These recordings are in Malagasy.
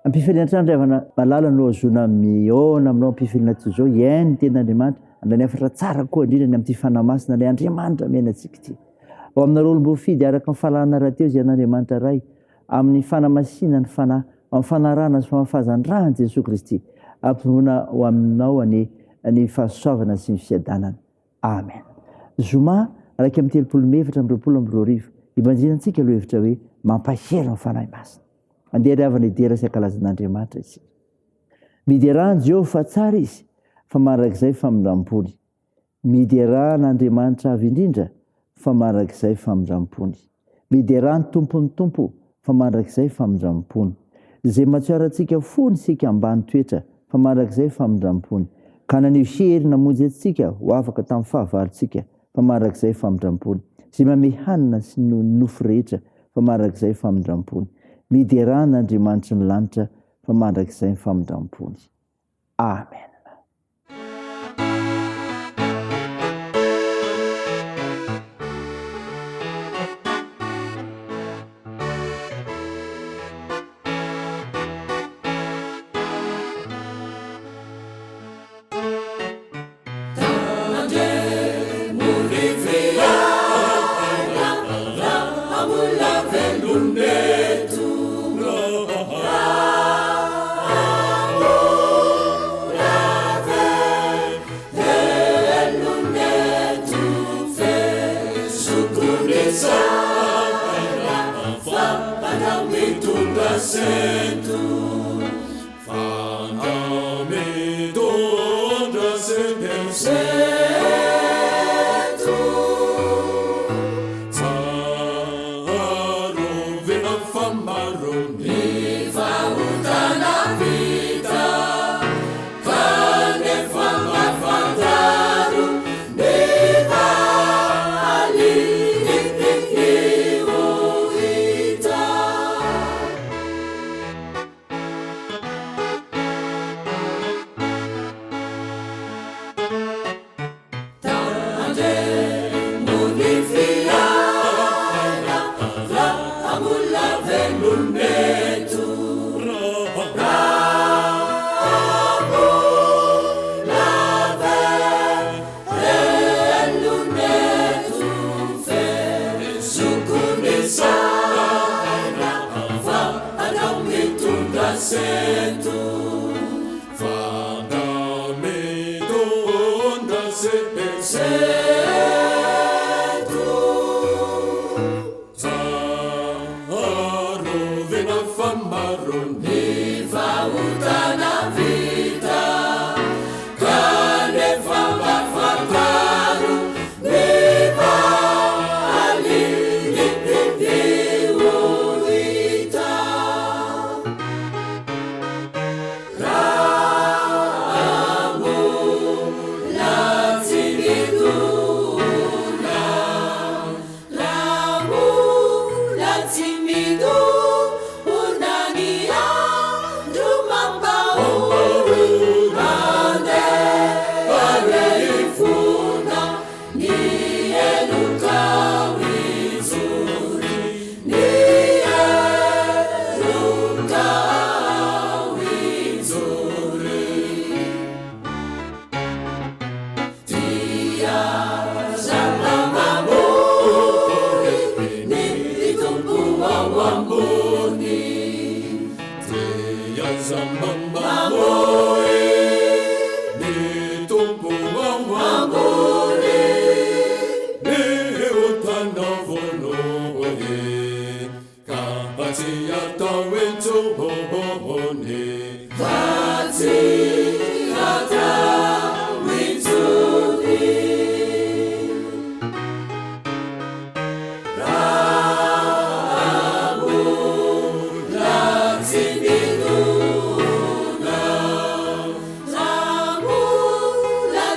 Ampifiliana trandravana malala no azona miona aminao ampifiliana tsy zao iainy ten'Andriamanitra andrany efatra tsara koa indrindra ny amin'ity fanamasina ilay Andriamanitra menatsika ity. Ao aminareo olom-bofidy araka ny fahalana rahateo izay an'Andriamanitra ray amin'ny fanamasinany amin'ny fanarahana sy famafazan-drahany Jesosy Kristy ampinoana ho aminao ny fahasoavana sy ny fiadanana. Amen. Zoma araka amin'ny 34 ibanjinantsika aloha hevitra hoe mampahera ny fanahy masina. Andeha ry havana idera sy ankalazan'Andriamanitra isika. Miderahany Jehovah fa tsara izy fa marak'izay famindram-pony. Mideran'Andriamanitra avy indrindra fa marak'izay famindram-pony. Miderahany tompony tompo fa marak'izay famindram-pony. Zay matsoarantsika fony sika ambany toetra fa marak'izay famindram-pony. Ka nanio hery namonjy antsika ho afaka tamin'ny fahavalontsika fa marak'izay famindram-pony. Zay manome hanina sy nofo rehetra fa marak'izay famindram-pony. Mideran'Andriamanitra ny lanitra fa marak'izay famindram-pony. Amen. Ramu la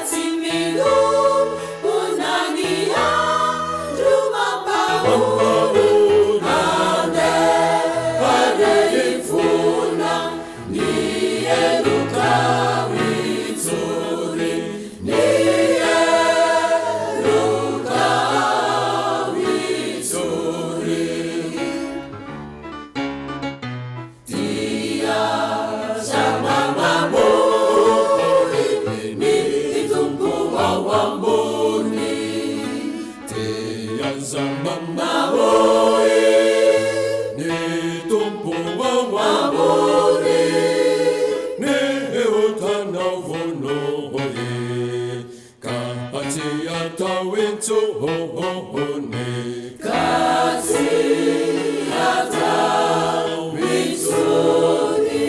timidu ambony dia zamamahoe ny tompo ao ambony ny otanao vonoe ka tsy atao entsohony ka tsy atao itsony.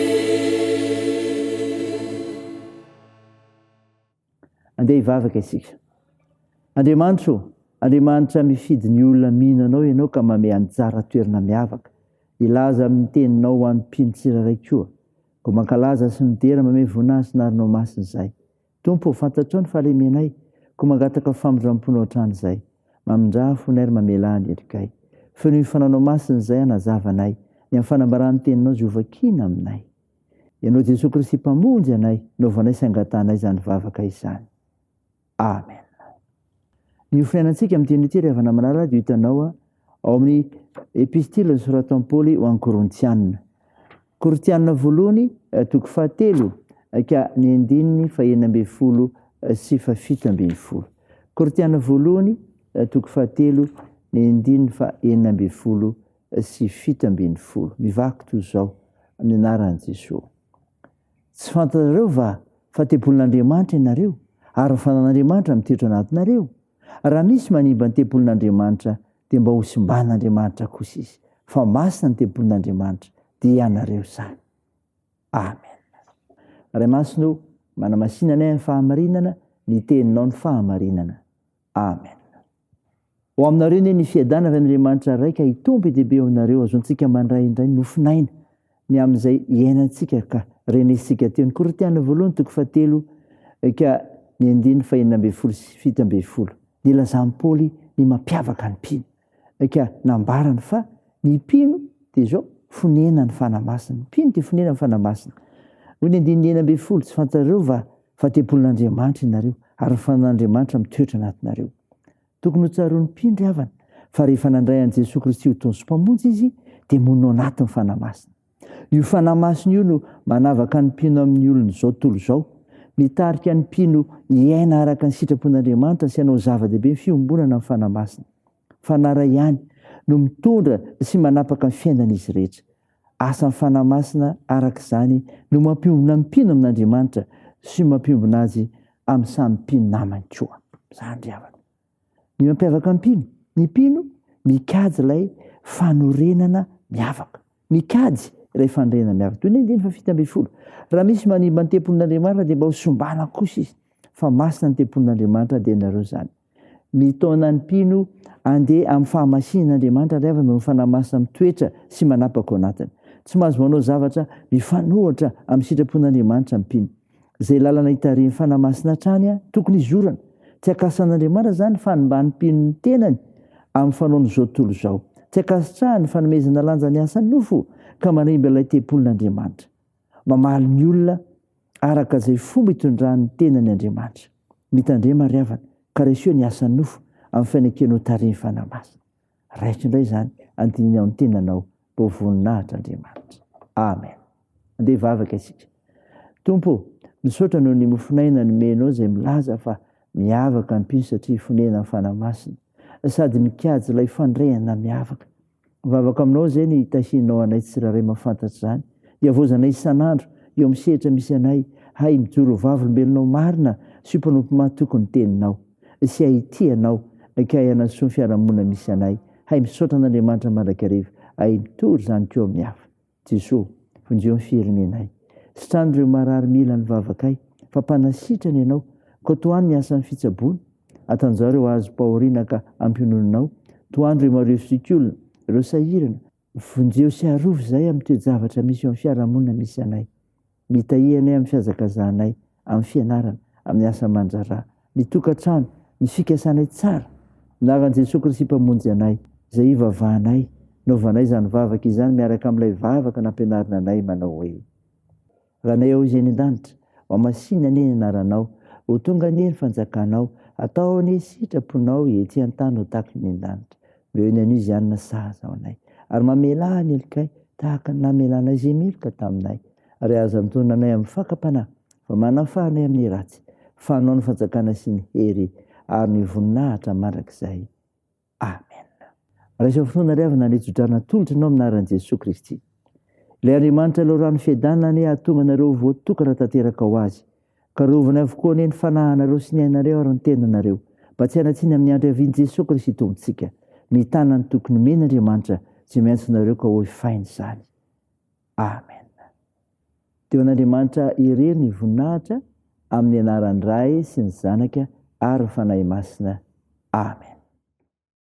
Andeha hivavaka isika. Andriamanitra mifidy ny olona mihinanao ianao ka mame anjara toerana miavaka. Ilaza amin'ny teninao ho an'ny mpino tsirairay koa. Ko mankalaza sy midera mame voninahitra narinao masina izay. Tompo, fantatrao ny fahalemenay, ko mangataka famindramponao hatrany mamindraha fonay ary mamela ny erikay. Feno ny fananao masina izay anazavanay, ny amin'ny fanambarany teninao zovakina aminay. Ianao Jesosy Kristy mpamonjy anay, naovanay sy angatanay izany vavaka izany. Amen. Ny ofinainantsika amin'ny teny ity rehefa manara dia hitanao ao amin'ny epistile nosoratan'i Paoly ho an'ny Korintianina. Korintianina voalohany toko 7 ka ny 9:12 sy 17. Korintianina voalohany toko 7 ny 9:12 sy 17. Mivaky toy izao amin'ny anaran'i Jesosy. Tsy fantatrareo va fa tempolin'Andriamanitra ianareo ary ny fanan'Andriamanitra mitoetra anatinareo. Raha misy manimba ny tempolin'Andriamanitra dia mba ho simban'Andriamanitra kosa izy. Fa masina ny tempolin'Andriamanitra dia ianareo izany. Amen. Ray masino manamasinanay amin'ny fahamarinana, ny teninao ny fahamarinana. Amen. Ho aminareo ny fiadana avy Andriamanitra raika hitomby dehibe ho anareo, azontsika mandray indray nofinaina ny amin'izay iainantsika ka renesika teo. Ny Korintianina voalohany toko 7 ka ny 9:12 sy 17. Ny lazan'i Paoly ny mampiavaka ny mpino. Ka nambarany fa ny mpino dia zao fonena ny fanamasina. Ny mpino dia fonena ny fanamasina. Hoy ny 9:12, tsy fantareo va fa tempolin'Andriamanitra ianareo ary ny fanan'Andriamanitra mitoetra anatinareo. Tokony ho tsaroan'ny mpino ry havana fa rehefa nandray an'i Jesosy Kristy ho taony sy mpamonjy izy dia monao anatin'ny fanamasina. Io fanamasina io no manavaka ny mpino amin'ny olona izao tontolo izao. Mitarika ny mpino iaina araka ny sitrapon'Andriamanitra sy hanao zava-dehibe ny fiombonana amin'ny fanamasina. Fanara ihany no mitondra sy manapaka ny fiainan'izy rehetra. Asan'ny fanamasina araka izany no mampiombona mpino amin'Andriamanitra sy mampiombona azy amin'ny samy mpino namany koa. Izany ry havana. Ny mampiavaka ny mpino mikajy ilay fanorenana miavaka. Mikajy ilay fanorenana miavaka. Toy ny 9:17. Raha misy manimba ny tempolin'Andriamanitra dia mba ho sombana kosa izy. Fa masina ny tempolin'Andriamanitra dia ianareo izany. Mitaona ny mpino andeha amin'ny fahamasinan'Andriamanitra ry havana no fanamasina mitoetra sy manapaka ao anatiny. Tsy mahazo manao zavatra mifanohitra amin'ny sitrapon'Andriamanitra ny mpino. Izay lalana hitarian'ny fanamasina hatrany tokony izorana. Tsy akasan'Andriamanitra izany fanimbany mpino ny tenany amin'ny fanaony izao tontolo izao. Tsy akasitrahany fanomezana lanja ny asany nofo ka manimba ilay tempolin'Andriamanitra. Mamaly ny olona araka izay fomba hitondrany tenany Andriamanitra. Mitandrema ry havana ka reseo ny asany nofo amin'ny fainakeno tarian'ny fanamasina. Raitra indray izany andinina ao ny tenanao mba ho voninahitra Andriamanitra. Amen. Andeha hivavaka isika. Tompo, misaotra noho ny mofinaina nomenao izay milaza fa miavaka ny mpino satria fonena ny fanamasina sady mikajy ilay fandrehana miavaka. Mivavaka aminao izay ny tahinao anay tsiraray mahafantatra izany. Iavozanay isan'andro eo amin'ny sehatra misy anay, hay mijoro vavolombelonao marina sy mpanompo mahatoky ny teninao. Sy ahitianao ka hanasoa ny fiarahamonina misy anay. Hay misaotra an'Andriamanitra mandrakariva, hay mitory izany keo amin'ny hafa. Jesosy, vonjeo ny firenenay. Sitrandreo marary mila ny vavakay, fa mpanasitrany ianao, ka toany ny asan'ny fitsaboana. Atanjao ireo azo pahoriana ka ampiononanao. Toandro ireo mareo sikolona, ireo sahirana. Vonjeo sy arovo izay amin'ny toe-javatra misy eo amin'ny fiarahamonina misy anay. Mitahianay amin'ny fiazakazanay, amin'ny fianarana, amin'ny asa aman-draharaha, ny tokantrano, ny fikasanay tsara. Naran'i Jesosy Kristy mpamonjy anay, izay ivavahanay, naovanay izany vavaka izany miaraka amin'ilay vavaka nampianarina anay manao hoe: ranay ao izay ny an-danitra, ho amasina anie ny anaranao, ho tonga anie ny fanjakanao, atao anie sitraponao ety an-tany ho tahaka ny an-danitra. Meo ny an'izy ihany na sahaza ao anay, ary mamela ny elikay tahaka ny namelanay izay miloka taminay. Ary aza mitonanay amin'ny fakapanahy, fa manafahanay amin'ny ratsy, fa anao ny fanjakana sy ny hery ary ny voninahitra mandrakizay. Amen. Raha isa finoana ry avy nanetsodrana tolotra ianao aminaran'i Jesosy Kristy. Ilay Andriamanitra loharahan'ny fiadanany ahatonga anareo voatokana tanteraka ho azy. Ka rovany avokoa ny fanahinareo sy ny ainareo ary ny tenanareo. Mba tsy hanatsiny amin'ny andro avian'i Jesosy Kristy tombontsika. Mitana ny tokony mena Andriamanitra tsy maintsy nareo ka hoy fainy izany. Amen. Teo an'Andriamanitra irery ny voninahitra amin'ny anaran'ny Ray sy ny Zanaka ary ny fanahy masina. Amen.